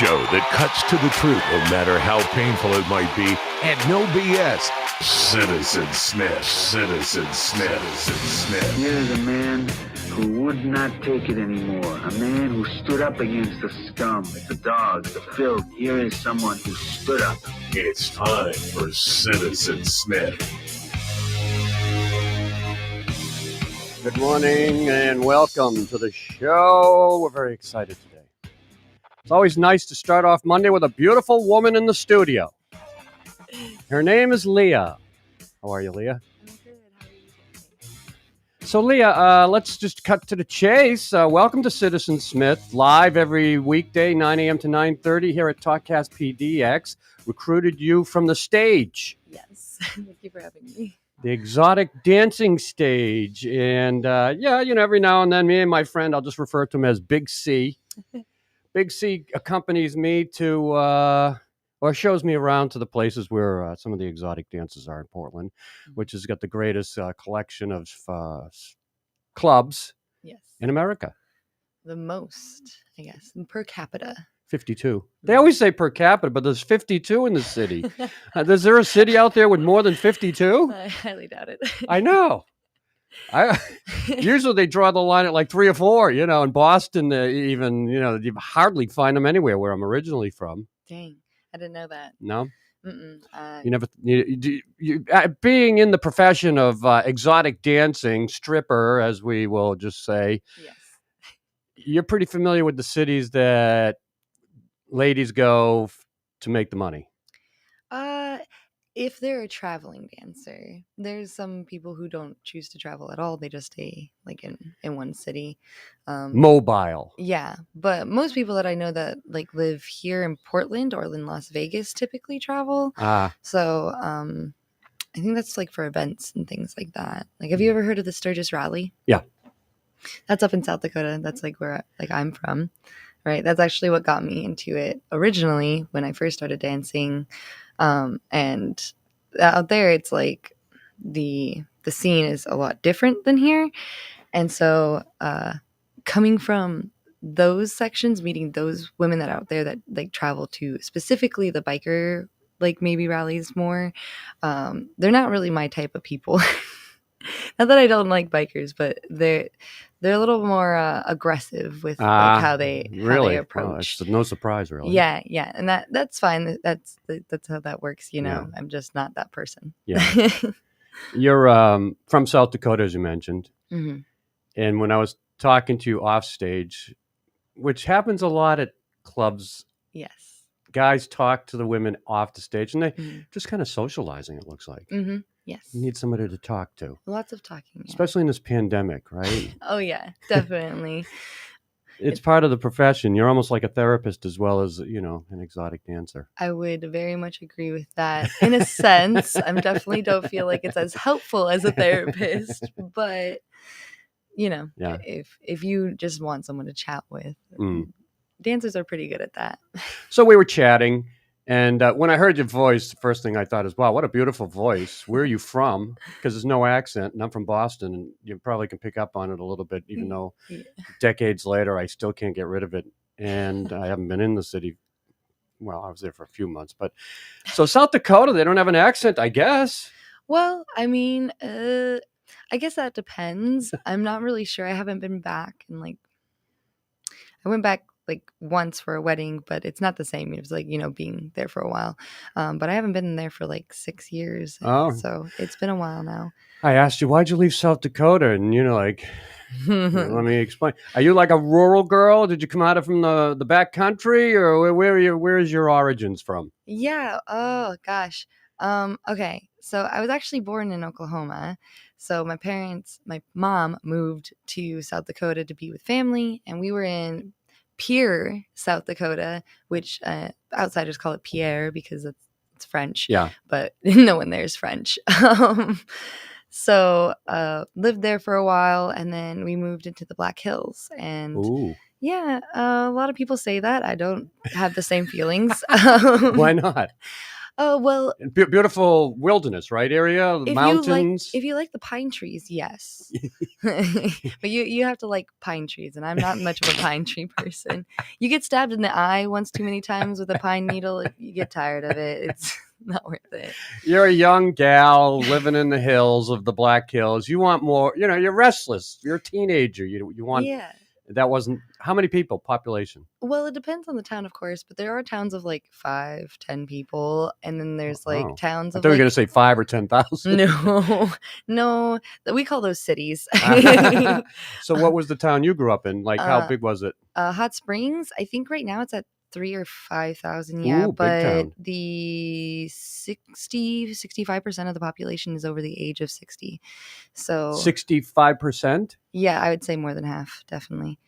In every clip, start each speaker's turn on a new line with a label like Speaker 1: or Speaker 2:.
Speaker 1: show that cuts to the truth, no matter how painful it might be, and no BS. Citizen Smith, Citizen Smith, Citizen Smith.
Speaker 2: Here's a man who would not take it anymore. A man who stood up against the scum, the dogs, the filth. Here is someone who stood up.
Speaker 1: It's time for Citizen Smith.
Speaker 3: Good morning and welcome to the show. We're very excited today. It's always nice to start off Monday with a beautiful woman in the studio. Her name is Leah. How are you, Leah?
Speaker 4: I'm good. How are you today?
Speaker 3: So, Leah, let's just cut to the chase. Welcome to Citizen Smith, live every weekday, 9 a.m. to 9:30 here at TalkCast PDX. Recruited you from the stage.
Speaker 4: Yes. Thank you for having me.
Speaker 3: The exotic dancing stage. And every now and then, me and my friend, I'll just refer to him as Big C. Big C accompanies me to, or shows me around to the places where some of the exotic dances are in Portland, which has got the greatest collection of clubs
Speaker 4: Yes.
Speaker 3: in America.
Speaker 4: The most, I guess, per capita.
Speaker 3: 52. They always say per capita, but there's 52 in the city. Is there a city out there with more than 52?
Speaker 4: I highly doubt it.
Speaker 3: I know. Usually they draw the line at like 3 or 4, in Boston, you hardly find them anywhere where I'm originally from.
Speaker 4: Dang, I didn't know that.
Speaker 3: No?
Speaker 4: Mm-mm.
Speaker 3: You never, being in the profession of exotic dancing, stripper, as we will just say,
Speaker 4: Yes.
Speaker 3: you're pretty familiar with the cities that ladies go to make the money.
Speaker 4: If they're a traveling dancer, there's some people who don't choose to travel at all. They just stay like in one city.
Speaker 3: Mobile.
Speaker 4: Yeah, but most people that I know that like live here in Portland or in Las Vegas typically travel. So I think that's like for events and things like that. Like, have you ever heard of the Sturges rally?
Speaker 3: Yeah. That's
Speaker 4: up in South Dakota. That's like where I'm from. Right. That's actually what got me into it originally when I first started dancing. And out there, it's like the scene is a lot different than here. And so coming from those sections, meeting those women that are out there that like travel to specifically the biker, like maybe rallies more, they're not really my type of people. Not that I don't like bikers, but they're a little more aggressive with like, how they approach.
Speaker 3: It's no surprise, really.
Speaker 4: Yeah, and that's fine. That's how that works.
Speaker 3: Yeah.
Speaker 4: I'm just not that person.
Speaker 3: Yeah. You're from South Dakota, as you mentioned.
Speaker 4: Mm-hmm.
Speaker 3: And when I was talking to you off stage, which happens a lot at clubs,
Speaker 4: Yes,
Speaker 3: guys talk to the women off the stage, and they just kind of socializing. It looks like.
Speaker 4: Mm-hmm. Yes,
Speaker 3: You need somebody to talk to.
Speaker 4: lots of talking. Yeah.
Speaker 3: Especially in this pandemic, right?
Speaker 4: Oh yeah, definitely.
Speaker 3: It's part of the profession. You're almost like a therapist as well as, an exotic dancer.
Speaker 4: I would very much agree with that. In a sense, I definitely don't feel like it's as helpful as a therapist, but if you just want someone to chat with, dancers are pretty good at that.
Speaker 3: So we were chatting, and when I heard your voice, the first thing I thought is, wow, what a beautiful voice. Where are you from? Because there's no accent, and I'm from Boston, and you probably can pick up on it a little bit, even though decades later, I still can't get rid of it. And I haven't been in the city. Well, I was there for a few months. But so South Dakota, they don't have an accent, I guess.
Speaker 4: Well, I mean, I guess that depends. I'm not really sure. I haven't been back I went back like once for a wedding, but it's not the same. It was like, being there for a while. But I haven't been there for like 6 years.
Speaker 3: Oh.
Speaker 4: So it's been a while now.
Speaker 3: I asked you, why'd you leave South Dakota? And let me explain. Are you like a rural girl? Did you come out from the back country, or where is your origins from?
Speaker 4: Yeah. Oh gosh. Okay. So I was actually born in Oklahoma. So my mom moved to South Dakota to be with family, and we were in Pierre, South Dakota, which outsiders call it Pierre because it's French.
Speaker 3: Yeah.
Speaker 4: But no one there is French. So lived there for a while, and then we moved into the Black Hills. And
Speaker 3: Ooh.
Speaker 4: yeah, a lot of people say that. I don't have the same feelings.
Speaker 3: Why not?
Speaker 4: Oh well,
Speaker 3: Beautiful wilderness, right? Area, mountains.
Speaker 4: if you like the pine trees, yes. But you have to like pine trees, and I'm not much of a pine tree person. You get stabbed in the eye once too many times with a pine needle, you get tired of it. It's not worth it.
Speaker 3: You're a young gal living in the hills of the Black Hills. You want more, you're restless. You're a teenager. You want,
Speaker 4: Yeah.
Speaker 3: that wasn't, how many people, population?
Speaker 4: Well, it depends on the town, of course, but there are towns of like 5, 10 people, and then there's like
Speaker 3: Oh.
Speaker 4: towns
Speaker 3: I
Speaker 4: of
Speaker 3: thought you were
Speaker 4: like
Speaker 3: going to say 5 or 10,000.
Speaker 4: no, we call those cities.
Speaker 3: So what was the town you grew up in? Like, how big was it?
Speaker 4: Hot Springs, I think right now it's at 3 or 5,000. Yeah,
Speaker 3: Ooh, big
Speaker 4: but
Speaker 3: town.
Speaker 4: the 65% of the population is over the age of 60. So
Speaker 3: 65%?
Speaker 4: yeah, I would say more than half, definitely.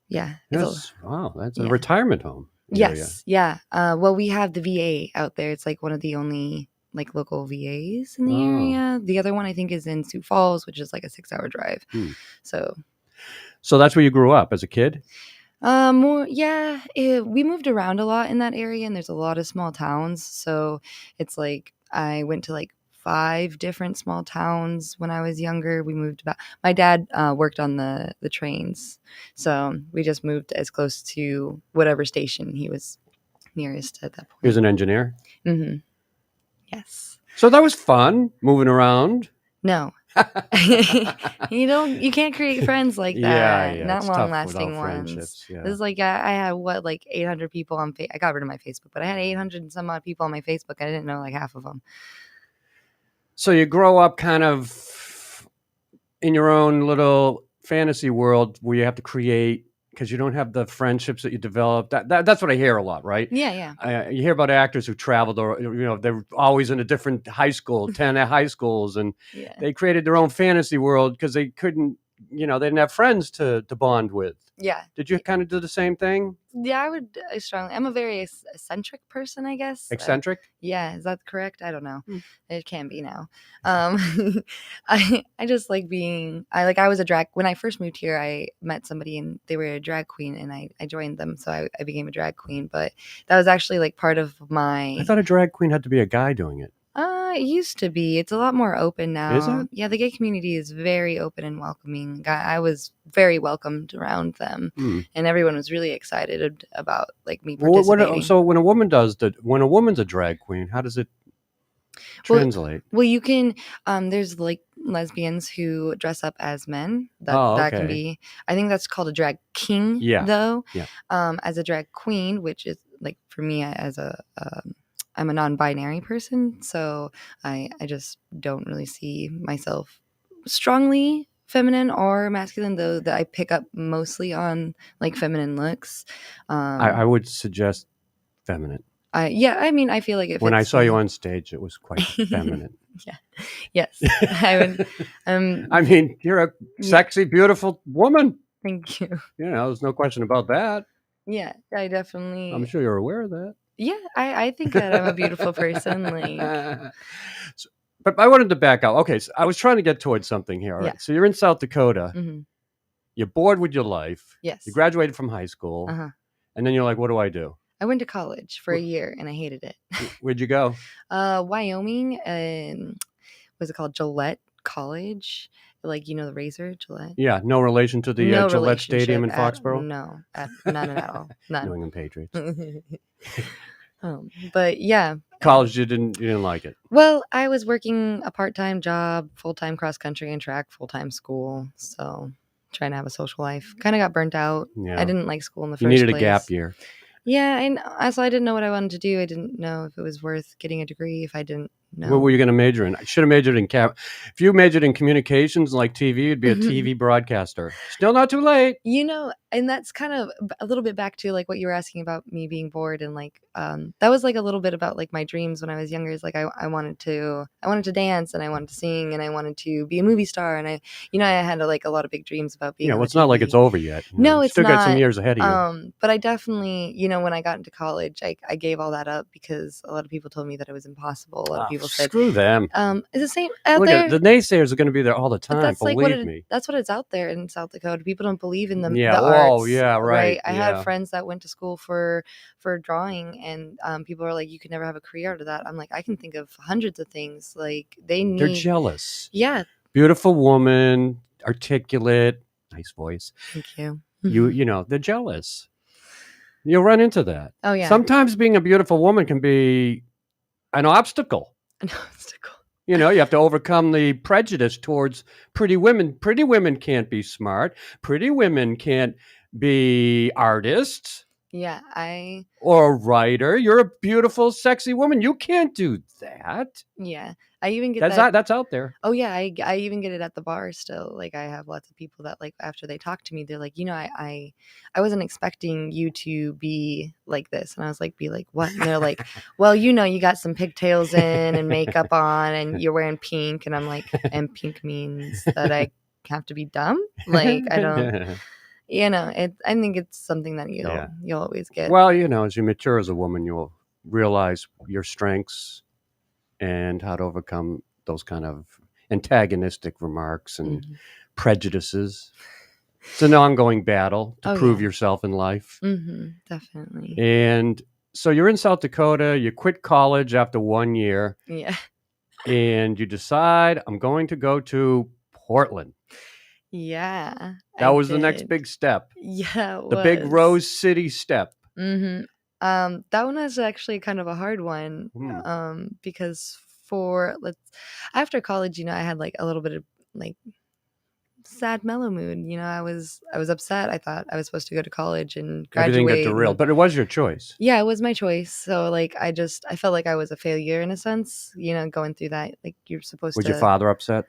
Speaker 4: Yeah.
Speaker 3: Yes. Wow, that's a
Speaker 4: yeah.
Speaker 3: retirement home.
Speaker 4: Yes. Yeah. Well, we have the VA out there. It's like one of the only like local VAs in the area. The other one I think is in Sioux Falls, which is like a 6-hour drive.
Speaker 3: So that's where you grew up as a kid?
Speaker 4: We moved around a lot in that area, and there's a lot of small towns. So it's like I went to like 5 different small towns when I was younger. We moved about. My dad worked on the trains, so we just moved as close to whatever station he was nearest at that point.
Speaker 3: He was an engineer?
Speaker 4: Mm-hmm. Yes.
Speaker 3: So that was fun, moving around.
Speaker 4: No. You can't create friends like that.
Speaker 3: Yeah,
Speaker 4: Not
Speaker 3: it's
Speaker 4: long
Speaker 3: tough
Speaker 4: lasting
Speaker 3: without
Speaker 4: ones.
Speaker 3: friendships, yeah.
Speaker 4: This is like I had like 800 people on I got rid of my Facebook, but I had 800 and some odd people on my Facebook. I didn't know like half of them.
Speaker 3: So you grow up kind of in your own little fantasy world where you have to create, because you don't have the friendships that you develop. That's what I hear a lot, right?
Speaker 4: Yeah.
Speaker 3: You hear about actors who traveled, or they're always in a different high school, 10 high schools, and they created their own fantasy world because they couldn't, they didn't have friends to bond with.
Speaker 4: Yeah.
Speaker 3: Did you kind of do the same thing?
Speaker 4: Yeah, I would strongly. I'm a very eccentric person, I guess.
Speaker 3: Eccentric?
Speaker 4: Yeah, is that correct? I don't know. It can be now. I just like being. I was a drag when I first moved here. I met somebody and they were a drag queen, and I joined them, so I became a drag queen. But that was actually like part of my.
Speaker 3: I thought a drag queen had to be a guy doing it.
Speaker 4: It used to be. It's a lot more open now.
Speaker 3: Is it?
Speaker 4: Yeah, the gay community is very open and welcoming. I was very welcomed around them, and everyone was really excited about like me participating.
Speaker 3: So when a woman when a woman's a drag queen, how does it translate?
Speaker 4: Well, you can. There's like lesbians who dress up as men. That can be. I think that's called a drag king.
Speaker 3: Yeah.
Speaker 4: Though.
Speaker 3: Yeah.
Speaker 4: As a drag queen, which is like for me as a. I'm a non-binary person, so I just don't really see myself strongly feminine or masculine, though that I pick up mostly on like feminine looks.
Speaker 3: I would suggest feminine.
Speaker 4: I feel like
Speaker 3: when I saw you on stage, it was quite feminine.
Speaker 4: Yeah. Yes. I would.
Speaker 3: I mean, you're a sexy, beautiful woman.
Speaker 4: Thank you.
Speaker 3: There's no question about that.
Speaker 4: Yeah, I definitely.
Speaker 3: I'm sure you're aware of that.
Speaker 4: Yeah, I think that I'm a beautiful person.
Speaker 3: But I wanted to back out. Okay, so I was trying to get towards something here. All right. So you're in South Dakota.
Speaker 4: Mm-hmm.
Speaker 3: You're bored with your life.
Speaker 4: Yes.
Speaker 3: You graduated from high school. And then you're like, what do I do?
Speaker 4: I went to college for a year and I hated it.
Speaker 3: Where'd you go?
Speaker 4: Wyoming. Was it called Gillette College? Like, the razor, Gillette?
Speaker 3: Yeah, no relation to the Gillette Stadium in Foxborough?
Speaker 4: No, none at all. None.
Speaker 3: New England Patriots.
Speaker 4: But yeah.
Speaker 3: College, you didn't like it?
Speaker 4: Well, I was working a part-time job, full-time cross-country and track, full-time school. So trying to have a social life. Kind of got burnt out. Yeah. I didn't like school in the first place.
Speaker 3: You needed a gap year.
Speaker 4: Yeah, and so I didn't know what I wanted to do. I didn't know if it was worth getting a degree if I didn't know.
Speaker 3: What were you going to major in? I should have majored in If you majored in communications like TV, you'd be a TV broadcaster. Still not too late.
Speaker 4: And that's kind of a little bit back to like what you were asking about me being bored, and like that was like a little bit about like my dreams when I was younger. Is like I wanted to dance, and I wanted to sing, and I wanted to be a movie star, and I had like a lot of big dreams about being.
Speaker 3: Well, it's not like it's over yet.
Speaker 4: No, it's
Speaker 3: still
Speaker 4: not.
Speaker 3: Got some years ahead of you.
Speaker 4: But I definitely, when I got into college, I gave all that up because a lot of people told me that it was impossible. A lot of people people said.
Speaker 3: Screw them.
Speaker 4: It's the same out
Speaker 3: Look
Speaker 4: there.
Speaker 3: at the naysayers are going to be there all the
Speaker 4: But
Speaker 3: time.
Speaker 4: that's like
Speaker 3: Believe me.
Speaker 4: that's what it's out there in South Dakota. People don't believe in
Speaker 3: Yeah.
Speaker 4: the
Speaker 3: Oh,
Speaker 4: arts.
Speaker 3: yeah. Right.
Speaker 4: I
Speaker 3: Yeah.
Speaker 4: had friends that went to school for drawing, and people are like, you can never have a career out of that. I'm like, I can think of hundreds of things. Like
Speaker 3: They're
Speaker 4: need.
Speaker 3: jealous.
Speaker 4: Yeah.
Speaker 3: Beautiful woman, articulate, nice voice.
Speaker 4: Thank you.
Speaker 3: You know, they're jealous. You'll run into that.
Speaker 4: Oh yeah.
Speaker 3: Sometimes being a beautiful woman can be an obstacle.
Speaker 4: An obstacle.
Speaker 3: You know, you have to overcome the prejudice towards pretty women. Pretty women can't be smart. Pretty women can't be artists
Speaker 4: Yeah,
Speaker 3: or a writer. You're a beautiful, sexy woman. You can't do that.
Speaker 4: I even get
Speaker 3: That's out there.
Speaker 4: Oh yeah, I even get it at the bar still. Like I have lots of people that like after they talk to me, they're like, I wasn't expecting you to be like this, and I was like, be like what? And they're like, well, you got some pigtails in and makeup on, and you're wearing pink, and I'm like, and pink means that I have to be dumb? Like I don't. I think it's something that you'll always get.
Speaker 3: Well, as you mature as a woman, you'll realize your strengths and how to overcome those kind of antagonistic remarks and prejudices. It's an ongoing battle to prove yourself in life.
Speaker 4: Definitely.
Speaker 3: And so you're in South Dakota, you quit college after 1 year.
Speaker 4: Yeah.
Speaker 3: And you decide, I'm going to go to Portland.
Speaker 4: Yeah.
Speaker 3: That was the next big step.
Speaker 4: Yeah, it
Speaker 3: the
Speaker 4: was.
Speaker 3: big Rose City step.
Speaker 4: That one was actually kind of a hard one. Because after college, I had like a little bit of like sad mellow mood. I was upset. I thought I was supposed to go to college and graduate.
Speaker 3: Everything got derailed, but it was your choice.
Speaker 4: Yeah, it was my choice. So like I felt like I was a failure in a sense, going through that. Like you're supposed to.
Speaker 3: Was your father upset?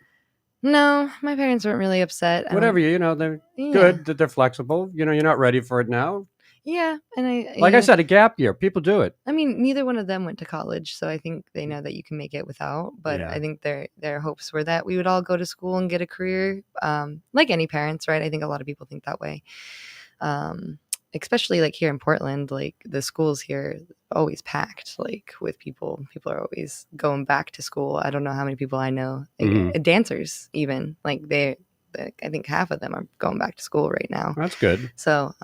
Speaker 4: No, my parents weren't really upset.
Speaker 3: Whatever, they're good that they're flexible. You're not ready for it now.
Speaker 4: Yeah, and
Speaker 3: I said, a gap year. People do it.
Speaker 4: I mean, neither one of them went to college, so I think they know that you can make it without. But I think their hopes were that we would all go to school and get a career, like any parents, right? I think a lot of people think that way. Especially like here in Portland, like the schools here always packed, like with people. People are always going back to school. I don't know how many people I know, dancers even, like I think half of them are going back to school right now.
Speaker 3: That's good.
Speaker 4: So,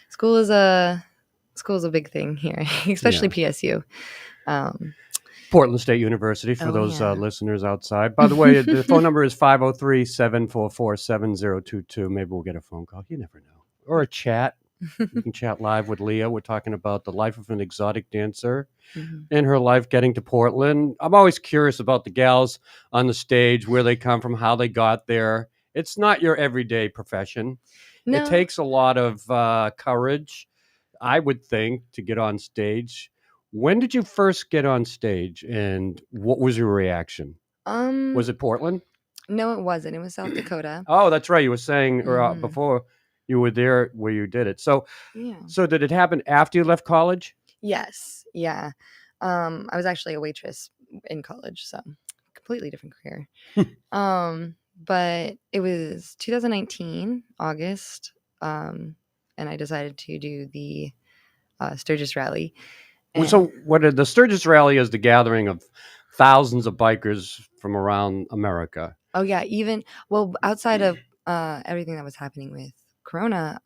Speaker 4: school is a big thing here, especially PSU.
Speaker 3: Portland State University for those listeners outside. By the way, the phone number is 503-744-7022. Maybe we'll get a phone call. You never know. Or a chat. You can chat live with Leah. We're talking about the life of an exotic dancer and her life getting to Portland. I'm always curious about the gals on the stage, where they come from, how they got there. It's not your everyday profession. No. It takes a lot of courage, I would think, to get on stage. When did you first get on stage, and what was your reaction? Was it Portland?
Speaker 4: No, it wasn't. It was South Dakota.
Speaker 3: Oh, that's right. You were saying before you were there where you did it. So, so did it happen after you left college?
Speaker 4: Yes. Yeah. I was actually a waitress in college, so completely different career. But it was 2019, August, and I decided to do the Sturges rally.
Speaker 3: So the Sturges rally is the gathering of thousands of bikers from around America.
Speaker 4: Oh, yeah. Outside of everything that was happening with Corona,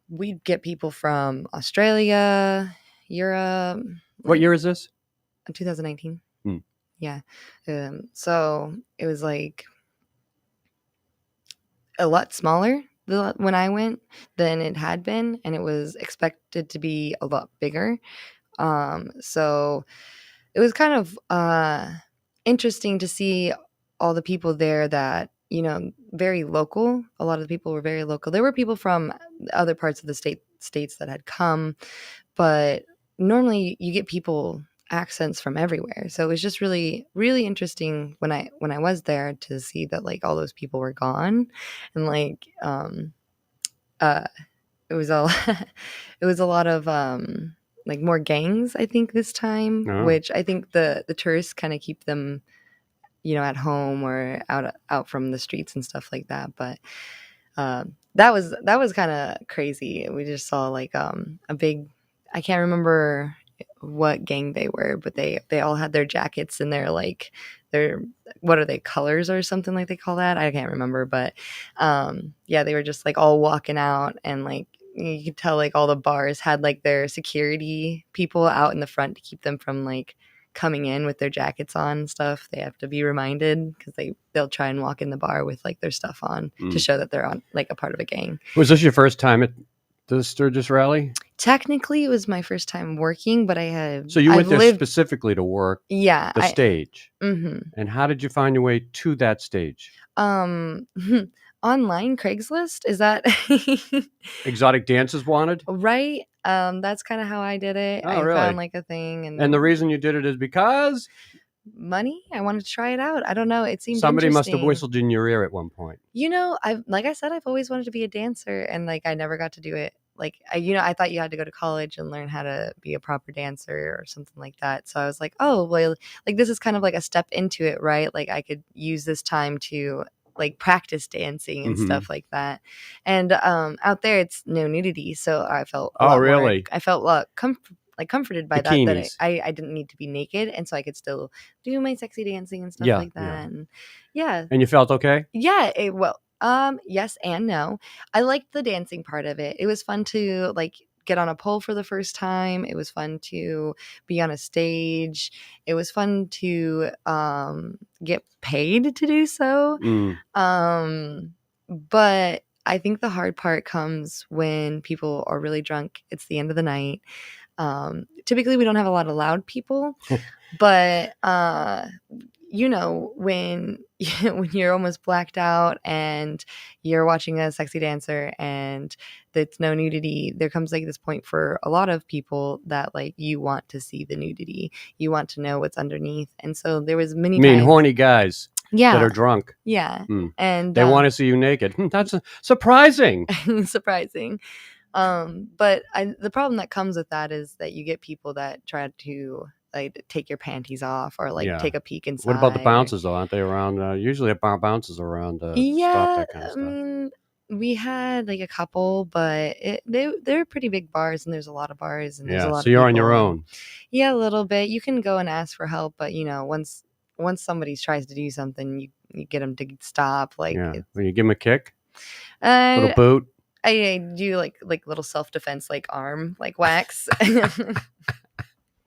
Speaker 4: we'd get people from Australia, Europe.
Speaker 3: What year is this?
Speaker 4: 2019. Yeah. So it was like a lot smaller when I went than it had been, and it was expected to be a lot bigger. So it was kind of interesting to see all the people there that, very local. A lot of the people were very local. There were people from other parts of the states that had come, but normally you get people accents from everywhere. So it was just really, really interesting when I was there to see that like all those people were gone, and like it was all it was a lot of like more gangs, I think, this time, which I think the tourists kind of keep them, at home or out from the streets and stuff like that. But that was kind of crazy. We just saw like a big, I can't remember what gang they were, but they all had their jackets and their what are they, colors or something like they call that? I can't remember, but yeah, they were just like all walking out, and like you could tell like all the bars had like their security people out in the front to keep them from like coming in with their jackets on and stuff. They have to be reminded because they'll try and walk in the bar with like their stuff on to show that they're on like a part of a gang.
Speaker 3: Was this your first time at the Sturges rally?
Speaker 4: Technically, it was my first time working, but
Speaker 3: So you went there specifically to work the stage.
Speaker 4: Mm-hmm.
Speaker 3: And how did you find your way to that stage?
Speaker 4: Online Craigslist, is that
Speaker 3: Exotic dances wanted?
Speaker 4: right? That's kind of how I did it.
Speaker 3: Oh,
Speaker 4: I
Speaker 3: really?
Speaker 4: found like a thing,
Speaker 3: And the reason you did it is because
Speaker 4: money. I wanted to try it out. I don't know. It seemed
Speaker 3: somebody must have
Speaker 4: interesting.
Speaker 3: whistled in your ear at one point.
Speaker 4: You know, like I said, I've always wanted to be a dancer, and like I never got to do it. Like I thought you had to go to college and learn how to be a proper dancer or something like that. So I was like, oh well, like this is kind of like a step into it, right? Like I could use this time to like practice dancing and stuff like that. And out there it's no nudity, so I felt
Speaker 3: really?
Speaker 4: I felt comforted by that I didn't need to be naked, and so I could still do my sexy dancing and stuff like that. And
Speaker 3: and you felt okay?
Speaker 4: Yeah, yes and no. I liked the dancing part of it. It was fun to like get on a pole for the first time. It was fun to be on a stage. It was fun to get paid to do so. But I think the hard part comes when people are really drunk. It's the end of the night. Typically we don't have a lot of loud people, but you know, when you're almost blacked out and you're watching a sexy dancer and it's no nudity, there comes like this point for a lot of people that like you want to see the nudity, you want to know what's underneath. And so there was many times,
Speaker 3: horny guys that are drunk,
Speaker 4: and
Speaker 3: they want to see you naked. That's surprising.
Speaker 4: Surprising. But the problem that comes with that is that you get people that try to like take your panties off or like take a peek inside.
Speaker 3: What about the bouncers though? Aren't they around? Usually bouncers around stop that kind of stuff. I mean,
Speaker 4: we had like a couple, but they're pretty big bars, and there's a lot of bars, and there's a lot.
Speaker 3: So you're on your own.
Speaker 4: Yeah, a little bit. You can go and ask for help, but you know, once somebody tries to do something, you get them to stop. Like,
Speaker 3: when you give them a kick, little boot.
Speaker 4: I do like little self-defense, like arm, like wax.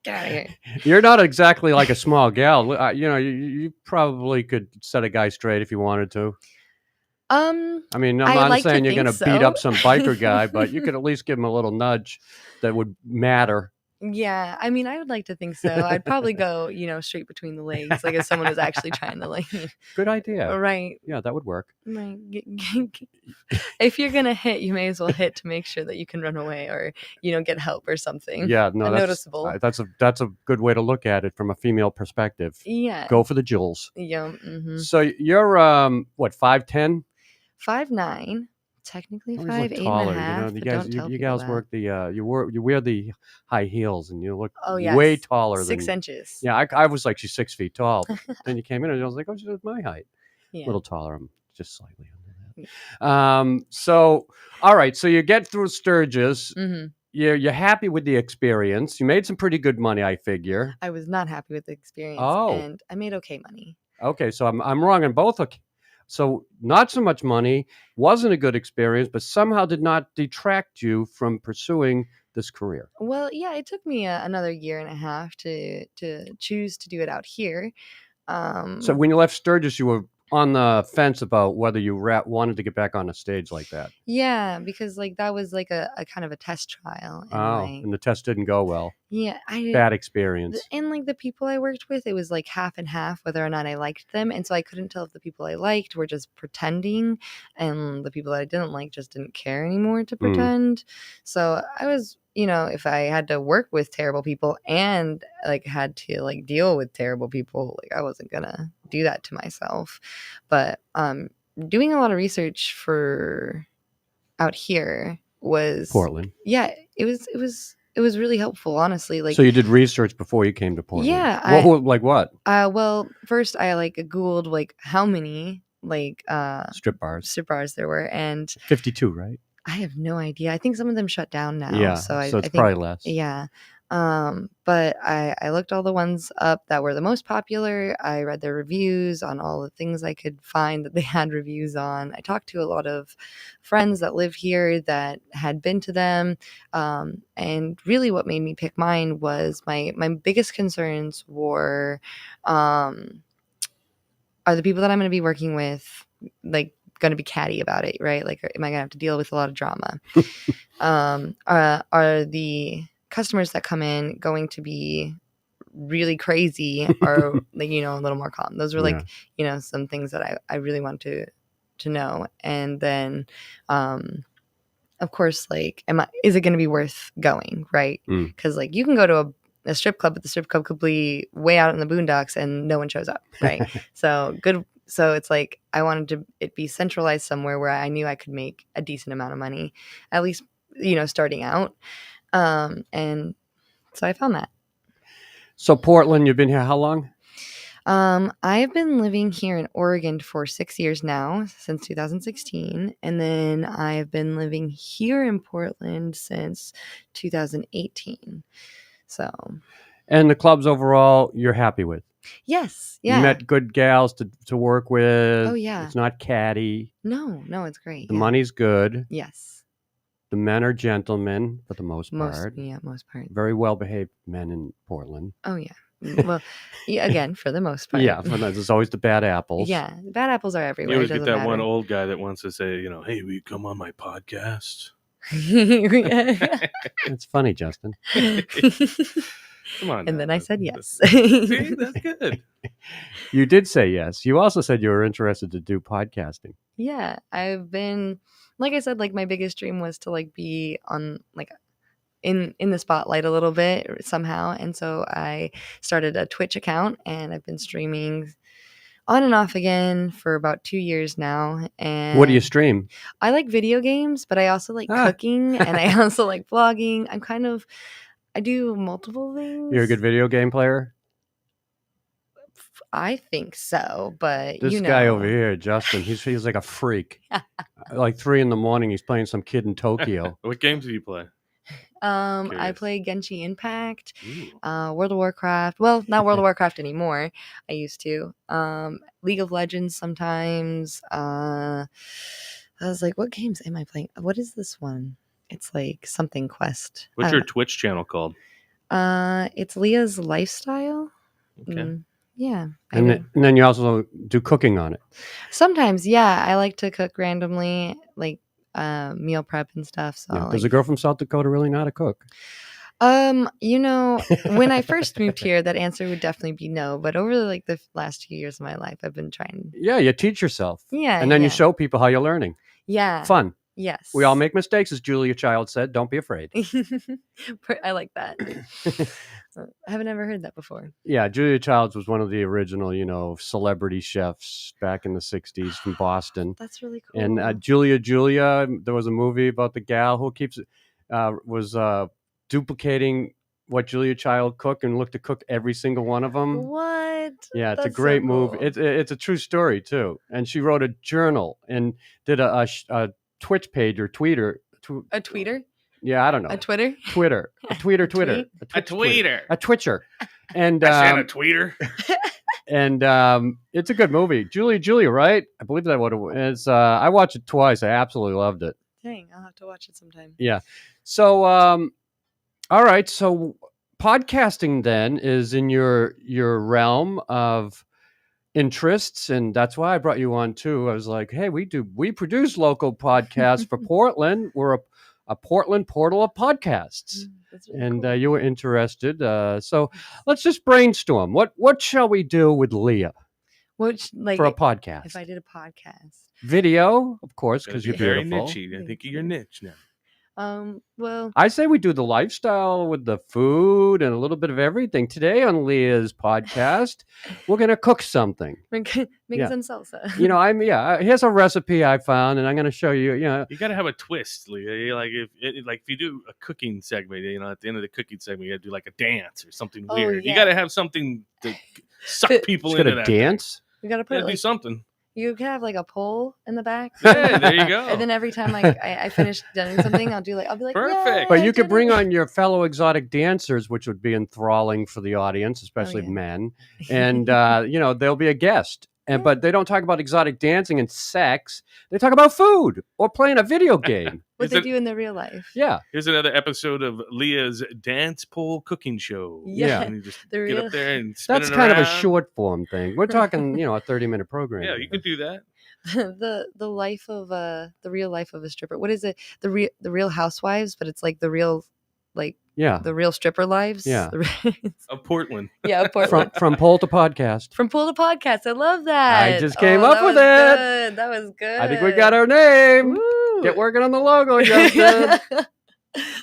Speaker 4: Get out of here.
Speaker 3: You're not exactly like a small gal. You know, you probably could set a guy straight if you wanted to. I mean, I'm not saying you're going to beat up some biker guy, but you could at least give him a little nudge that would matter.
Speaker 4: Yeah, I mean, I would like to think so. I'd probably go, you know, straight between the legs, like if someone was actually trying to like.
Speaker 3: Good idea.
Speaker 4: Right.
Speaker 3: Yeah, that would work.
Speaker 4: Right. If you're gonna hit, you may as well hit to make sure that you can run away or, you know, get help or something.
Speaker 3: Yeah, no, that's
Speaker 4: noticeable.
Speaker 3: That's a good way to look at it from a female perspective.
Speaker 4: Yeah.
Speaker 3: Go for the jewels.
Speaker 4: Yeah. Mm-hmm.
Speaker 3: So you're what, 5'10"?
Speaker 4: 5'9". Technically 5'8"
Speaker 3: taller,
Speaker 4: and a half.
Speaker 3: You know, you gals work the you wear the high heels and you look way taller
Speaker 4: 6
Speaker 3: than
Speaker 4: inches.
Speaker 3: Yeah, I was like, she's 6 feet tall. Then you came in and I was like, oh, she's my height.
Speaker 4: Yeah.
Speaker 3: A little taller. I'm just slightly under that. So all right, so you get through Sturges.
Speaker 4: Mm-hmm.
Speaker 3: You're happy with the experience. You made some pretty good money, I figure.
Speaker 4: I was not happy with the experience. And I made okay money.
Speaker 3: Okay, so I'm wrong on both. So not so much money, wasn't a good experience, but somehow did not detract you from pursuing this career.
Speaker 4: Well, yeah, it took me another year and a half to choose to do it out here.
Speaker 3: So when you left Sturgis, you were on the fence about whether you wanted to get back on a stage like that.
Speaker 4: Yeah, because like that was like a kind of a test trial. And,
Speaker 3: and the test didn't go well.
Speaker 4: Yeah,
Speaker 3: bad experience.
Speaker 4: And like the people I worked with, it was like half and half whether or not I liked them, and so I couldn't tell if the people I liked were just pretending, and the people that I didn't like just didn't care anymore to pretend. So I was, you know, if I had to work with terrible people and like had to like deal with terrible people, like I wasn't gonna do that to myself. But doing a lot of research for out here was
Speaker 3: Portland.
Speaker 4: Yeah, it was really helpful, honestly. Like,
Speaker 3: so you did research before you came to Portland?
Speaker 4: Yeah.
Speaker 3: What?
Speaker 4: Well, first I like Googled like how many like
Speaker 3: strip bars
Speaker 4: there were, and
Speaker 3: 52, right?
Speaker 4: I have no idea. I think some of them shut down now.
Speaker 3: Yeah,
Speaker 4: so
Speaker 3: it's
Speaker 4: I think,
Speaker 3: probably less.
Speaker 4: Yeah. But I looked all the ones up that were the most popular. I read their reviews on all the things I could find that they had reviews on. I talked to a lot of friends that live here that had been to them. And really what made me pick mine was my biggest concerns were, are the people that I'm going to be working with, like, going to be catty about it, right? Like, am I going to have to deal with a lot of drama? Are the customers that come in going to be really crazy, or like, a little more calm? Those were like, some things that I really want to know. And then, of course, like, is it going to be worth going, right? Because like, you can go to a strip club, but the strip club could be way out in the boondocks and no one shows up, right? So it's like, I wanted it be centralized somewhere where I knew I could make a decent amount of money, at least, starting out. And so I found that.
Speaker 3: So Portland, you've been here how long?
Speaker 4: I've been living here in Oregon for 6 years now, since 2016. And then I've been living here in Portland since 2018. So.
Speaker 3: And the clubs overall, you're happy with?
Speaker 4: Yes. Yeah.
Speaker 3: You met good gals to work with.
Speaker 4: Oh, yeah.
Speaker 3: It's not catty.
Speaker 4: No, it's great.
Speaker 3: The money's good.
Speaker 4: Yes.
Speaker 3: The men are gentlemen for the most part.
Speaker 4: Most part.
Speaker 3: Very well-behaved men in Portland.
Speaker 4: Oh, yeah. Well, again, for the most part.
Speaker 3: Yeah, there's always the bad apples.
Speaker 4: Yeah, the bad apples are everywhere.
Speaker 5: You always get that one old guy that wants to say, hey, will you come on my podcast?
Speaker 3: It's funny, Justin.
Speaker 5: Come on.
Speaker 4: And then I said yes.
Speaker 5: See, that's good.
Speaker 3: You did say yes. You also said you were interested to do podcasting.
Speaker 4: Yeah, I've been, like I said, like, my biggest dream was to like be on, like, in the spotlight a little bit somehow. And so I started a Twitch account, and I've been streaming on and off again for about 2 years now. And
Speaker 3: what do you stream?
Speaker 4: I like video games, but I also like cooking, and I also like vlogging. I do multiple things.
Speaker 3: You're a good video game player?
Speaker 4: I think so, but
Speaker 3: this guy over here, Justin, he's like a freak. Like 3 a.m, he's playing some kid in Tokyo.
Speaker 5: What games do you play?
Speaker 4: I play Genshin Impact, World of Warcraft. Well, not World of Warcraft anymore. I used to. League of Legends sometimes. I was like, what games am I playing? What is this one? It's like something Quest.
Speaker 5: What's your Twitch channel called?
Speaker 4: It's Leah's Lifestyle.
Speaker 5: Okay.
Speaker 4: Yeah.
Speaker 3: And then you also do cooking on it.
Speaker 4: Sometimes, yeah. I like to cook randomly, like meal prep and stuff. So
Speaker 3: yeah. Does a girl from South Dakota really know how to cook?
Speaker 4: When I first moved here, that answer would definitely be no. But over like the last 2 years of my life, I've been trying.
Speaker 3: Yeah, you teach yourself.
Speaker 4: Yeah.
Speaker 3: And then you show people how you're learning.
Speaker 4: Yeah.
Speaker 3: Fun.
Speaker 4: Yes.
Speaker 3: We all make mistakes, as Julia Child said. Don't be afraid.
Speaker 4: I like that. I haven't ever heard that before.
Speaker 3: Yeah, Julia Childs was one of the original, celebrity chefs back in the 60s from Boston.
Speaker 4: That's really cool.
Speaker 3: And Julia, there was a movie about the gal who was duplicating what Julia Child cooked and looked to cook every single one of them.
Speaker 4: What?
Speaker 3: Yeah, it's a great movie. It's a true story, too. And she wrote a journal and did a Twitch page or tweeter.
Speaker 4: A tweeter?
Speaker 3: Yeah, I don't know.
Speaker 4: A Twitter?
Speaker 3: Twitter. A tweeter.
Speaker 5: A tweeter.
Speaker 3: A twitcher. And
Speaker 5: I said a tweeter.
Speaker 3: And it's a good movie. Julia, right? I believe that what it was. I watched it twice. I absolutely loved it.
Speaker 4: Dang, I'll have to watch it sometime.
Speaker 3: Yeah. So, all right. So podcasting then is in your realm of interests, and that's why I brought you on too. I was like, hey, we produce local podcasts for Portland. We're a Portland portal of podcasts. Really and cool. You were interested. So let's just brainstorm. What shall we do with Leah? For a podcast?
Speaker 4: If I did a podcast.
Speaker 3: Video, of course, because you're
Speaker 5: very
Speaker 3: beautiful.
Speaker 5: Niche-y. I think you're niche now.
Speaker 4: Well,
Speaker 3: I say we do the lifestyle with the food and a little bit of everything. Today on Leah's podcast, we're going to cook something.
Speaker 4: Make some salsa.
Speaker 3: Here's a recipe I found, and I'm going to show you.
Speaker 5: You got to have a twist, Leah. Like if you do a cooking segment, at the end of the cooking segment, you got to do like a dance or something weird.
Speaker 4: Yeah.
Speaker 5: You got to have something to suck people into that.
Speaker 3: Dance.
Speaker 4: We got to put
Speaker 5: do something.
Speaker 4: You could have like a pole in the back.
Speaker 5: Yeah, there you go.
Speaker 4: And then every time I finish doing something, I'll be like,
Speaker 5: Perfect.
Speaker 4: "Yay,
Speaker 3: But
Speaker 4: I
Speaker 3: you could
Speaker 4: did
Speaker 3: bring
Speaker 4: it."
Speaker 3: on your fellow exotic dancers, which would be enthralling for the audience, especially
Speaker 4: yeah.
Speaker 3: men. And they'll be a guest. And but they don't talk about exotic dancing and sex. They talk about food or playing a video game.
Speaker 4: what
Speaker 5: Is
Speaker 4: they
Speaker 5: it-
Speaker 4: do in their real life.
Speaker 3: Yeah.
Speaker 5: Here's another episode of Leah's dance pole cooking show.
Speaker 3: Yeah.
Speaker 5: And you just
Speaker 4: The
Speaker 5: get
Speaker 4: real-
Speaker 5: up there and spin
Speaker 3: That's
Speaker 5: it
Speaker 3: kind of a
Speaker 5: around.
Speaker 3: short form thing. We're talking, a 30-minute program.
Speaker 5: Yeah, you could do that.
Speaker 4: the life of the real life of a stripper. What is it? The real housewives, but it's like the real the real stripper lives.
Speaker 3: Yeah.
Speaker 5: Of Portland.
Speaker 4: Yeah, Portland.
Speaker 3: From poll to podcast.
Speaker 4: From pool to podcast. I love that.
Speaker 3: I just came
Speaker 4: Oh,
Speaker 3: up
Speaker 4: that
Speaker 3: with
Speaker 4: was
Speaker 3: it.
Speaker 4: Good. That was good.
Speaker 3: I think we got our name.
Speaker 4: Woo.
Speaker 3: Get working on the logo, Justin.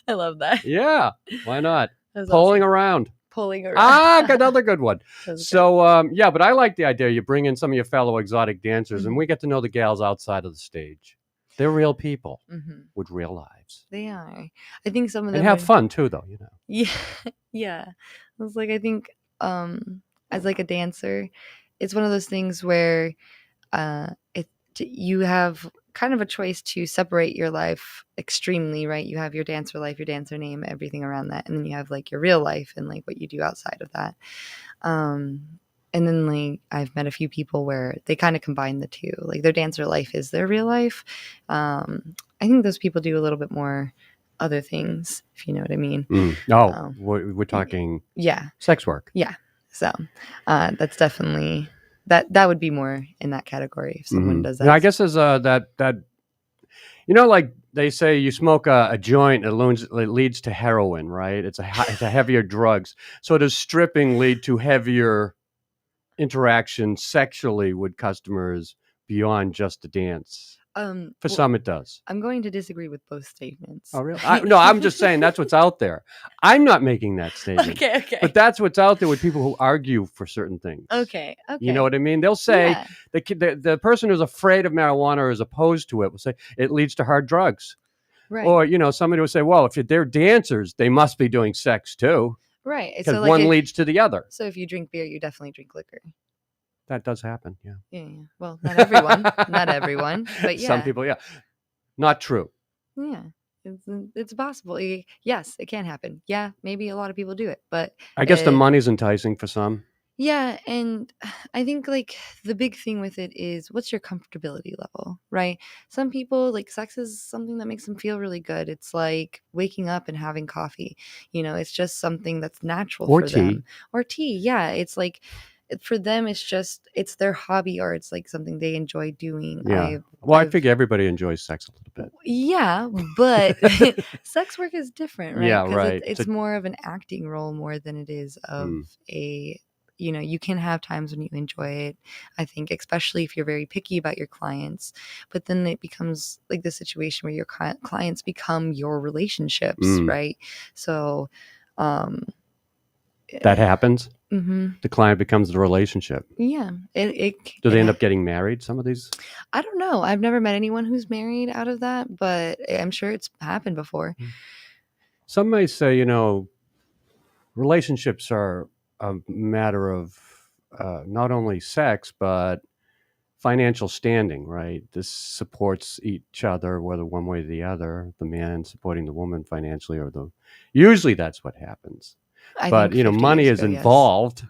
Speaker 4: I love that.
Speaker 3: Yeah. Why not?
Speaker 4: That was
Speaker 3: Polling
Speaker 4: awesome.
Speaker 3: around.
Speaker 4: Polling around.
Speaker 3: Another good one.
Speaker 4: That was good.
Speaker 3: So, but I like the idea. You bring in some of your fellow exotic dancers, and
Speaker 4: Mhm.
Speaker 3: we get to know the gals outside of the stage. They're real people
Speaker 4: Mhm.
Speaker 3: with real lives.
Speaker 4: They are. I think some of them
Speaker 3: And have
Speaker 4: are-
Speaker 3: fun, too, though,
Speaker 4: Yeah, yeah. I was like, I think as like a dancer, it's one of those things where you have kind of a choice to separate your life extremely, right? You have your dancer life, your dancer name, everything around that, and then you have like your real life and like what you do outside of that. And then like I've met a few people where they kind of combine the two. Like their dancer life is their real life. I think those people do a little bit more other things, if you know what I mean.
Speaker 3: We're talking
Speaker 4: Yeah. like
Speaker 3: sex work.
Speaker 4: So that's definitely that would be more in that category if someone does that.
Speaker 3: Now, I guess there's that like they say you smoke a joint, it leads to heroin, right? It's a heavier drugs. So does stripping lead to heavier interaction sexually with customers beyond just the dance? For some, it does.
Speaker 4: I'm going to disagree with both statements.
Speaker 3: Oh, really? No, I'm just saying that's what's out there. I'm not making that statement.
Speaker 4: Okay.
Speaker 3: But that's what's out there with people who argue for certain things.
Speaker 4: Okay.
Speaker 3: You know what I mean? They'll say
Speaker 4: Yeah.
Speaker 3: the person who's afraid of marijuana or is opposed to it will say it leads to hard drugs.
Speaker 4: Right.
Speaker 3: Or, somebody will say, well, if they're dancers, they must be doing sex too.
Speaker 4: Right.
Speaker 3: Because
Speaker 4: So like
Speaker 3: one leads to the other.
Speaker 4: So if you drink beer, you definitely drink liquor.
Speaker 3: That does happen, yeah.
Speaker 4: Yeah. Well, not everyone. Not everyone. But yeah.
Speaker 3: Some people, yeah. Not true.
Speaker 4: Yeah. It's possible. Yes, it can happen. Yeah, maybe a lot of people do it, but
Speaker 3: I guess the money's enticing for some.
Speaker 4: yeah, and I think like the big thing with it is what's your comfortability level, right? Some people like sex is something that makes them feel really good. It's like waking up and having coffee. It's just something that's natural
Speaker 3: Or
Speaker 4: for
Speaker 3: tea.
Speaker 4: them. Or tea. Yeah, it's like for them it's their hobby or it's like something they enjoy doing.
Speaker 3: Yeah. I figure everybody enjoys sex a little bit.
Speaker 4: Yeah, but sex work is different, right?
Speaker 3: Yeah,
Speaker 4: 'Cause
Speaker 3: right.
Speaker 4: It's more of an acting role more than it is of you can have times when you enjoy it. I think, especially if you're very picky about your clients, but then it becomes like the situation where your clients become your relationships, right? So,
Speaker 3: that happens.
Speaker 4: mhm.
Speaker 3: The client becomes the relationship.
Speaker 4: Yeah,
Speaker 3: Do they end up getting married? Some of these.
Speaker 4: I don't know. I've never met anyone who's married out of that, but I'm sure it's happened before.
Speaker 3: Some may say, relationships are a matter of not only sex, but financial standing, right? This supports each other, whether one way or the other, the man supporting the woman financially usually that's what happens. But,
Speaker 4: 50
Speaker 3: money
Speaker 4: years
Speaker 3: is
Speaker 4: ago, yes.
Speaker 3: involved,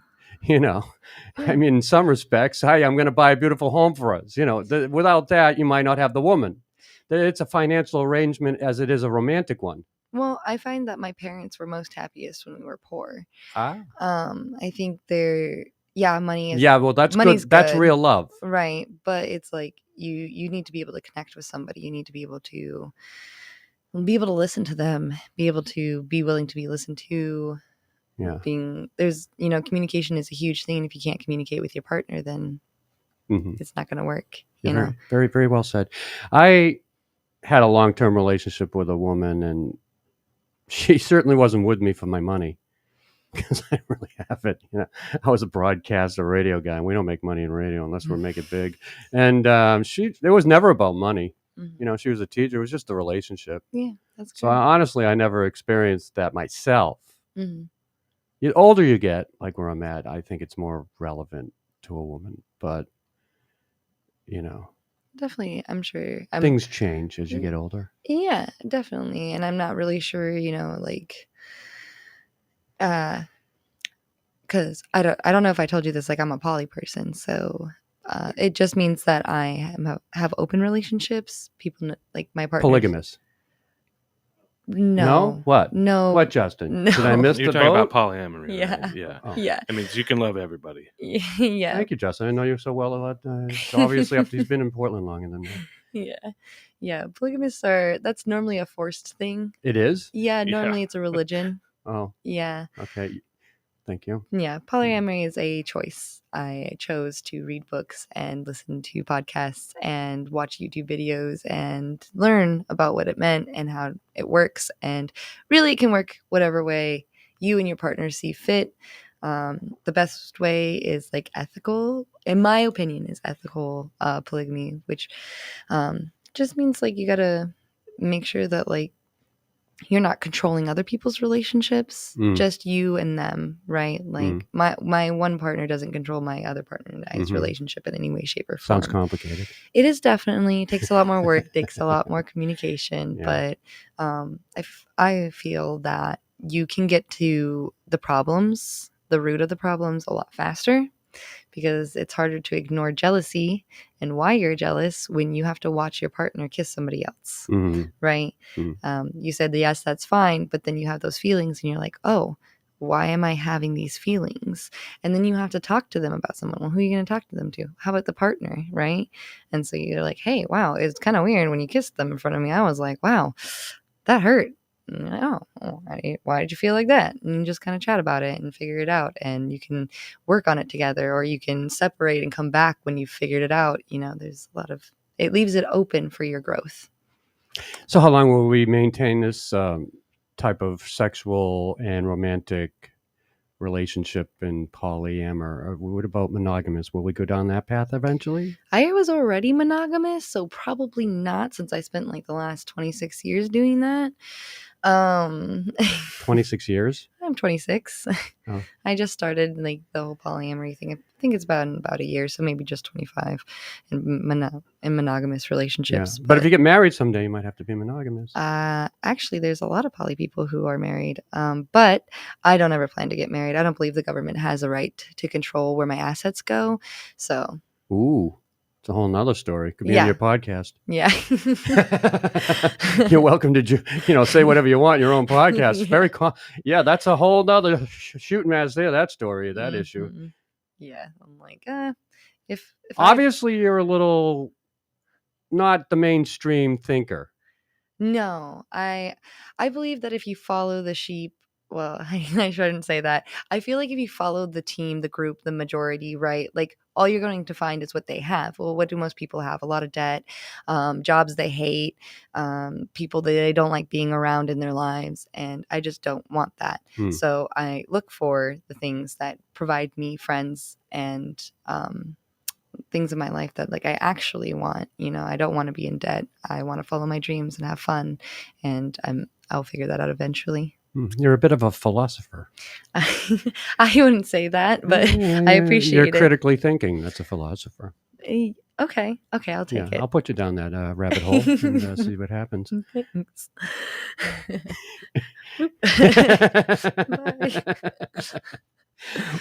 Speaker 3: I mean, in some respects, hey, I'm going to buy a beautiful home for us. Without that, you might not have the woman. It's a financial arrangement as it is a romantic one.
Speaker 4: Well, I find that my parents were most happiest when we were poor.
Speaker 3: Ah.
Speaker 4: I think money is
Speaker 3: Yeah, well, that's
Speaker 4: money's
Speaker 3: good. That's
Speaker 4: good.
Speaker 3: real love.
Speaker 4: right, but it's like you need to be able to connect with somebody. You need to be able to listen to them, be able to be willing to be listened to.
Speaker 3: Yeah.
Speaker 4: Communication is a huge thing. And if you can't communicate with your partner, then it's not going to work.
Speaker 3: Very, very, very well said. I had a long-term relationship with a woman, and she certainly wasn't with me for my money because I didn't really have it. I was a broadcaster, radio guy, and we don't make money in radio unless we make it big. And it was never about money.
Speaker 4: Mhm.
Speaker 3: She was a teacher. It was just the relationship.
Speaker 4: Yeah, that's good.
Speaker 3: So honestly, I never experienced that myself.
Speaker 4: Mhm.
Speaker 3: The older you get, like where I'm at, I think it's more relevant to a woman. But,
Speaker 4: Definitely, I'm sure.
Speaker 3: Things change as you get older.
Speaker 4: Yeah, definitely. And I'm not really sure, like, because I don't know if I told you this, like I'm a poly person, so it just means that I have open relationships. People like my partner.
Speaker 3: Polygamous.
Speaker 4: No.
Speaker 3: What?
Speaker 4: No.
Speaker 3: What, Justin?
Speaker 4: No.
Speaker 3: Did I miss
Speaker 5: You're
Speaker 3: the
Speaker 5: talking
Speaker 3: boat?
Speaker 5: about polyamory,
Speaker 4: Yeah.
Speaker 5: right? Yeah.
Speaker 3: Oh.
Speaker 4: Yeah.
Speaker 5: That means you can love everybody.
Speaker 4: Yeah.
Speaker 3: Thank you, Justin. I know you so well. Obviously, after you've been in Portland longer than that.
Speaker 4: Yeah. Yeah. Polygamists that's normally a forced thing.
Speaker 3: It is?
Speaker 4: Yeah.
Speaker 5: Yeah.
Speaker 4: Normally it's a religion.
Speaker 3: Oh,
Speaker 4: Yeah.
Speaker 3: okay. Thank you.
Speaker 4: Yeah. Polyamory is a choice. I chose to read books and listen to podcasts and watch YouTube videos and learn about what it meant and how it works. And really, it can work whatever way you and your partner see fit. The best way is like ethical, in my opinion, is ethical polygamy, which just means like you gotta make sure that like you're not controlling other people's relationships, just you and them, right? Like my one partner doesn't control my other partner and I's relationship in any way, shape, or form.
Speaker 3: Sounds complicated.
Speaker 4: It is definitely. It takes a lot more work, takes a lot more communication,
Speaker 3: Yeah.
Speaker 4: but I feel that you can get to the problems, the root of the problems, a lot faster, because it's harder to ignore jealousy and why you're jealous when you have to watch your partner kiss somebody else, right? You said, yes, that's fine, but then you have those feelings and you're like, oh, why am I having these feelings? And then you have to talk to them about someone. Well, who are you going to talk to them to? How about the partner, right? And so you're like, hey, wow, it's kind of weird when you kissed them in front of me. I was like, wow, that hurt. Oh, why did you feel like that? And you just kind of chat about it and figure it out, and you can work on it together, or you can separate and come back when you've figured it out. There's a lot of, it leaves it open for your growth.
Speaker 3: So how long will we maintain this type of sexual and romantic relationship in polyamor? Or what about monogamous? Will we go down that path eventually?
Speaker 4: I was already monogamous, so probably not, since I spent like the last 26 years doing that.
Speaker 3: 26 years?
Speaker 4: I'm 26.
Speaker 3: Oh.
Speaker 4: I just started like the whole polyamory thing. I think it's about a year, so maybe just 25 in monogamous relationships.
Speaker 3: Yeah. But if you get married someday, you might have to be monogamous.
Speaker 4: Actually, there's a lot of poly people who are married, but I don't ever plan to get married. I don't believe the government has a right to control where my assets go. So,
Speaker 3: ooh, it's a whole nother story. Could be
Speaker 4: Yeah.
Speaker 3: on your podcast.
Speaker 4: yeah.
Speaker 3: You're welcome to, say whatever you want in your own podcast. Yeah, that's a whole nother shooting match there. That story, that issue.
Speaker 4: Mhm. Yeah, I'm like, if
Speaker 3: Obviously, you're a little not the mainstream thinker.
Speaker 4: No, I believe that if you follow the sheep, well, I shouldn't say that. I feel like if you follow the team, the group, the majority, right? Like all you're going to find is what they have. Well, what do most people have? A lot of debt, jobs they hate, people that they don't like being around in their lives, and I just don't want that. So I look for the things that provide me friends and things in my life that like I actually want. I don't want to be in debt. I want to follow my dreams and have fun, and I'll figure that out eventually.
Speaker 3: You're a bit of a philosopher.
Speaker 4: I wouldn't say that, but I appreciate
Speaker 3: You're
Speaker 4: it.
Speaker 3: critically thinking. That's a philosopher.
Speaker 4: Okay, I'll take it.
Speaker 3: I'll put you down that rabbit hole and see what happens.
Speaker 4: Thanks. Bye.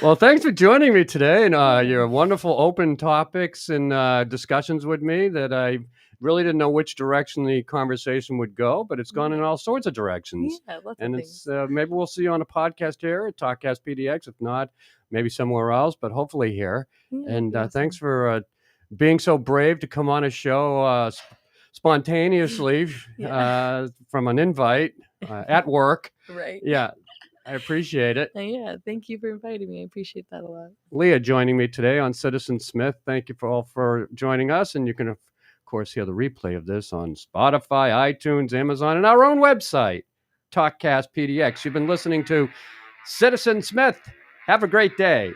Speaker 3: Well, thanks for joining me today and your wonderful open topics and discussions with me that I really didn't know which direction the conversation would go, but it's gone in all sorts of directions.
Speaker 4: Yeah, lots
Speaker 3: and
Speaker 4: of
Speaker 3: it's
Speaker 4: things.
Speaker 3: maybe we'll see you on a podcast here at Talkcast PDX. If not, maybe somewhere else, but hopefully here.
Speaker 4: Yeah,
Speaker 3: And
Speaker 4: awesome.
Speaker 3: thanks for being so brave to come on a show spontaneously from an invite at work.
Speaker 4: Right.
Speaker 3: Yeah. I appreciate it.
Speaker 4: Yeah, thank you for inviting me. I appreciate that a lot.
Speaker 3: Leah joining me today on Citizen Smith. Thank you for joining us. And you can, of course, hear the replay of this on Spotify, iTunes, Amazon, and our own website, Talkcast PDX. You've been listening to Citizen Smith. Have a great day.